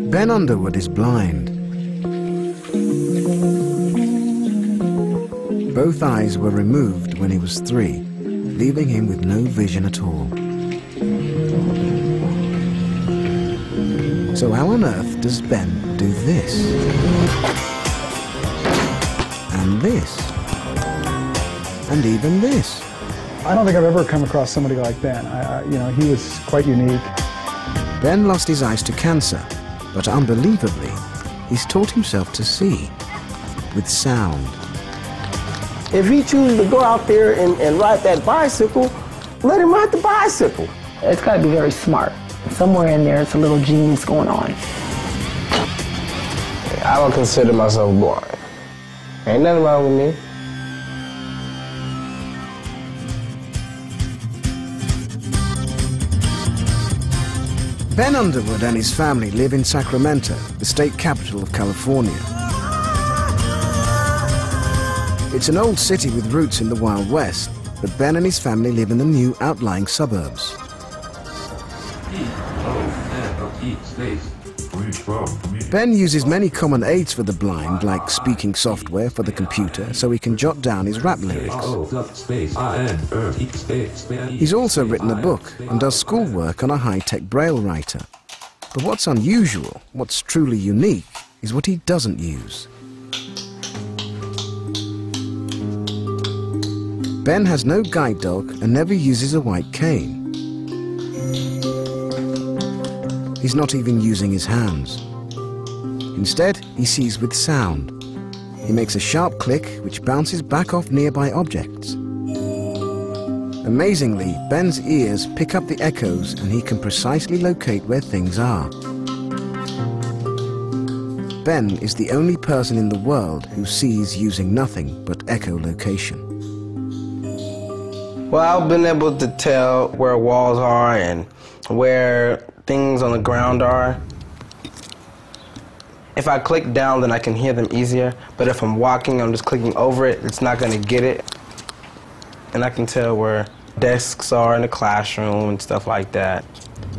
Ben Underwood is blind. Both eyes were removed when he was 3, leaving him with no vision at all. So how on earth does Ben do this? And this? And even this? I don't think I've ever come across somebody like Ben. You know, he was quite unique. Ben lost his eyes to cancer, but unbelievably, he's taught himself to see with sound. If he chooses to go out there and ride that bicycle, let him ride the bicycle. It's got to be very smart. Somewhere in there, it's a little genius going on. I don't consider myself blind. Ain't nothing wrong with me. Ben Underwood and his family live in Sacramento, the state capital of California. It's an old city with roots in the Wild West, but Ben and his family live in the new outlying suburbs. Ben uses many common aids for the blind, like speaking software for the computer, so he can jot down his rap lyrics. He's also written a book and does schoolwork on a high-tech braille writer. But what's unusual, what's truly unique, is what he doesn't use. Ben has no guide dog and never uses a white cane. He's not even using his hands. Instead, he sees with sound. He makes a sharp click which bounces back off nearby objects. Amazingly, Ben's ears pick up the echoes and he can precisely locate where things are. Ben is the only person in the world who sees using nothing but echolocation. Well, I've been able to tell where walls are and where things on the ground are. If I click down, then I can hear them easier. But if I'm walking, I'm just clicking over it, it's not going to get it. And I can tell where desks are in the classroom and stuff like that.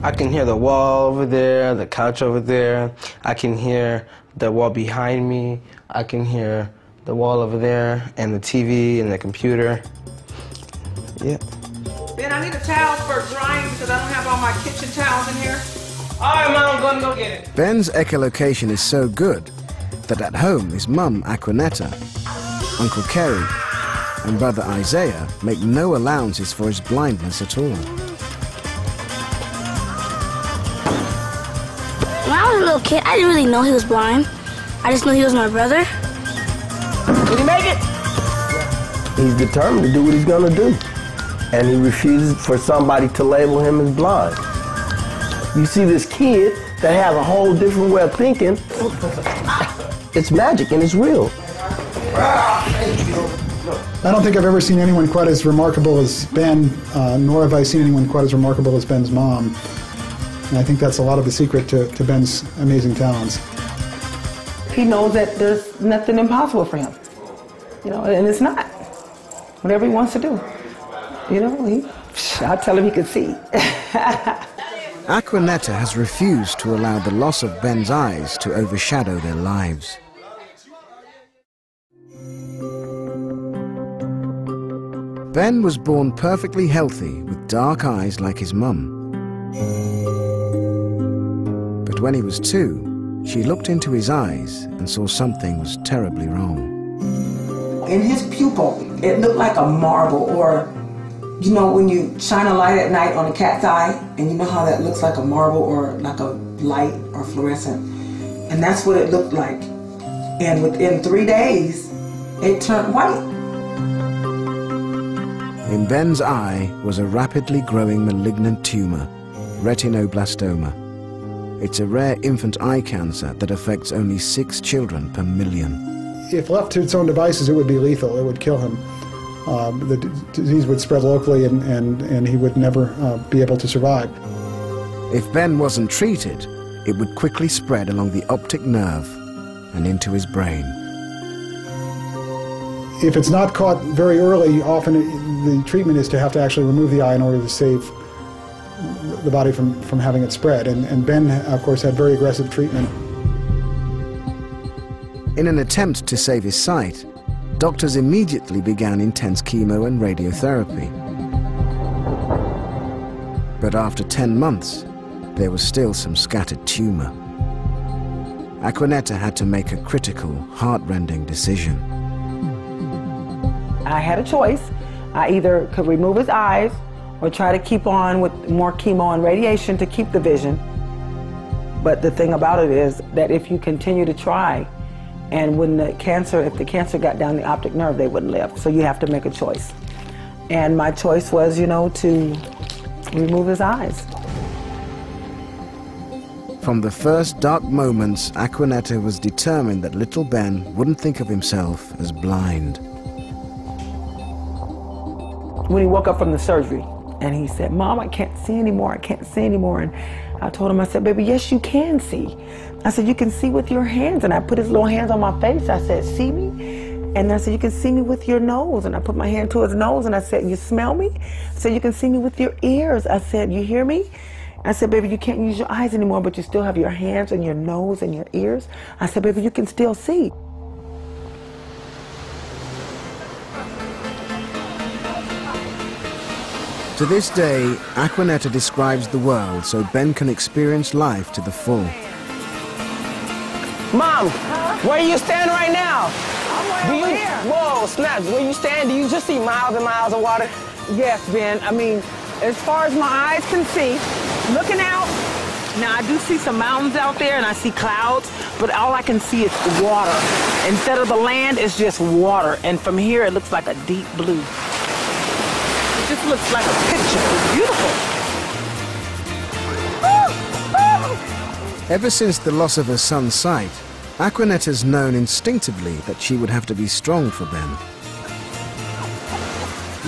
I can hear the wall over there, the couch over there. I can hear the wall behind me. I can hear the wall over there and the TV and the computer. Yeah. Ben, I need a towel for drying because I don't have all my kitchen towels in here. All right, Mom, I'm gonna go get it. Ben's echolocation is so good that at home his mum, Aquanetta, Uncle Kerry, and brother Isaiah make no allowances for his blindness at all. When I was a little kid, I didn't really know he was blind. I just knew he was my brother. Did he make it? He's determined to do what he's gonna do. And he refuses for somebody to label him as blind. You see this kid that has a whole different way of thinking. It's magic and it's real. I don't think I've ever seen anyone quite as remarkable as Ben, nor have I seen anyone quite as remarkable as Ben's mom. And I think that's a lot of the secret to Ben's amazing talents. He knows that there's nothing impossible for him, you know, and it's not. Whatever he wants to do, you know, I tell him he can see. Aquanetta has refused to allow the loss of Ben's eyes to overshadow their lives. Ben was born perfectly healthy with dark eyes like his mum. But when he was 2, she looked into his eyes and saw something was terribly wrong. In his pupil, it looked like a marble, or you know when you shine a light at night on a cat's eye, and you know how that looks like a marble or like a light or fluorescent, and that's what it looked like. And within 3 days, it turned white. In Ben's eye was a rapidly growing malignant tumor, retinoblastoma. It's a rare infant eye cancer that affects only 6 children per million. If left to its own devices, it would be lethal. It would kill him. The disease would spread locally and he would never be able to survive. If Ben wasn't treated, it would quickly spread along the optic nerve and into his brain. If it's not caught very early, often the treatment is to have to actually remove the eye in order to save the body from having it spread. And Ben, of course, had very aggressive treatment. In an attempt to save his sight, doctors immediately began intense chemo and radiotherapy. But after 10 months, there was still some scattered tumor. Aquanetta had to make a critical, heart-rending decision. I had a choice. I either could remove his eyes or try to keep on with more chemo and radiation to keep the vision. But the thing about it is that if you continue to try, and when if the cancer got down the optic nerve, they wouldn't live. So you have to make a choice. And my choice was, to remove his eyes. From the first dark moments, Aquanetta was determined that little Ben wouldn't think of himself as blind. When he woke up from the surgery, and he said, "Mom, I can't see anymore, I can't see anymore." And I told him, I said, "Baby, yes, you can see." I said, "You can see with your hands." And I put his little hands on my face. I said, "See me?" And I said, "You can see me with your nose." And I put my hand to his nose, and I said, "You smell me?" I said, "You can see me with your ears." I said, "You hear me?" I said, "Baby, you can't use your eyes anymore, but you still have your hands and your nose and your ears." I said, "Baby, you can still see." To this day, Aquanetta describes the world so Ben can experience life to the full. Mom, where you stand right now? I'm right over here. Whoa, snaps. Where you stand, do you just see miles and miles of water? Yes, Ben. I mean, as far as my eyes can see, looking out, now I do see some mountains out there and I see clouds, but all I can see is water. Instead of the land, it's just water. And from here, it looks like a deep blue. It just looks like a picture. It's beautiful. Ever since the loss of her son's sight, Aquanetta's known instinctively that she would have to be strong for Ben.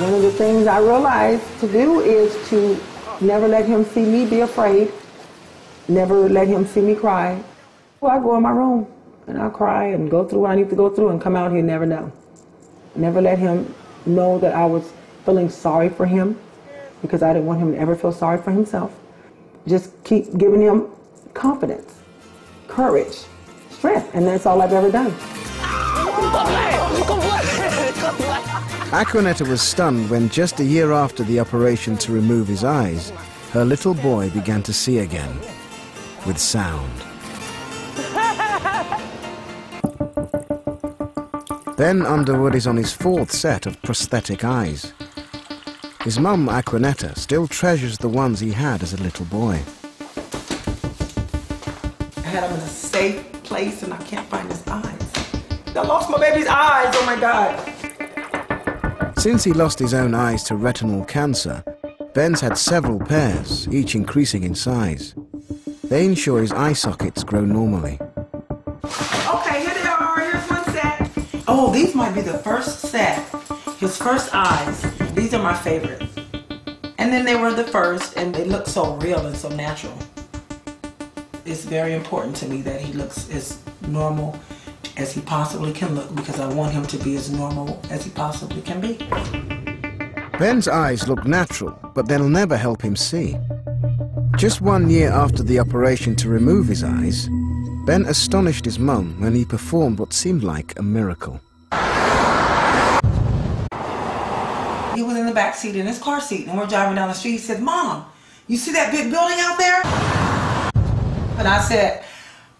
One of the things I realized to do is to never let him see me be afraid, never let him see me cry. Well, I go in my room and I'll cry and go through what I need to go through and come out here, never know. Never let him know that I was feeling sorry for him, because I didn't want him to ever feel sorry for himself. Just keep giving him confidence, courage, strength, and that's all I've ever done. Aquanetta was stunned when just a year after the operation to remove his eyes, her little boy began to see again, with sound. Ben Underwood is on his 4th set of prosthetic eyes. His mum, Aquanetta, still treasures the ones he had as a little boy. I had him in a safe place and I can't find his eyes. I lost my baby's eyes, oh my God. Since he lost his own eyes to retinal cancer, Ben's had several pairs, each increasing in size. They ensure his eye sockets grow normally. Okay, here they are, here's one set. Oh, these might be the first set. His first eyes. These are my favorites. And then they were the first, and they look so real and so natural. It's very important to me that he looks as normal as he possibly can look, because I want him to be as normal as he possibly can be. Ben's eyes look natural, but they'll never help him see. Just 1 year after the operation to remove his eyes, Ben astonished his mum when he performed what seemed like a miracle. He was in the back seat in his car seat, and we're driving down the street. He said, "Mom, you see that big building out there?" And I said,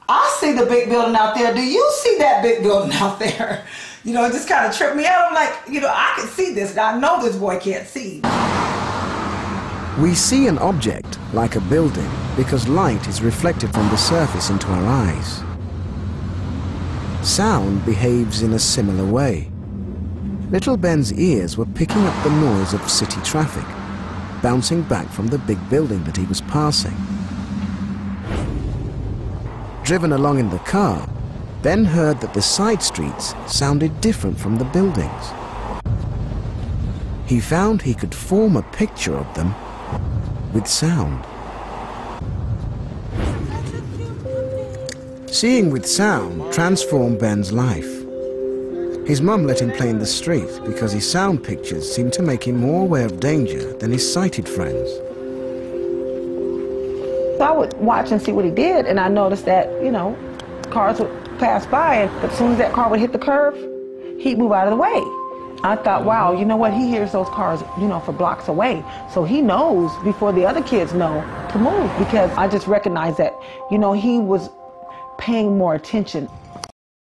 "I see the big building out there. Do you see that big building out there?" It just kind of tripped me out. I'm like, I can see this. I know this boy can't see. We see an object, like a building, because light is reflected from the surface into our eyes. Sound behaves in a similar way. Little Ben's ears were picking up the noise of city traffic, bouncing back from the big building that he was passing. Driven along in the car, Ben heard that the side streets sounded different from the buildings. He found he could form a picture of them with sound. Seeing with sound transformed Ben's life. His mum let him play in the street because his sound pictures seemed to make him more aware of danger than his sighted friends. So I would watch and see what he did, and I noticed that, you know, cars would pass by, but as soon as that car would hit the curve, he'd move out of the way. I thought, wow, you know what, he hears those cars, you know, for blocks away. So he knows before the other kids know to move, because I just recognized that, you know, he was paying more attention.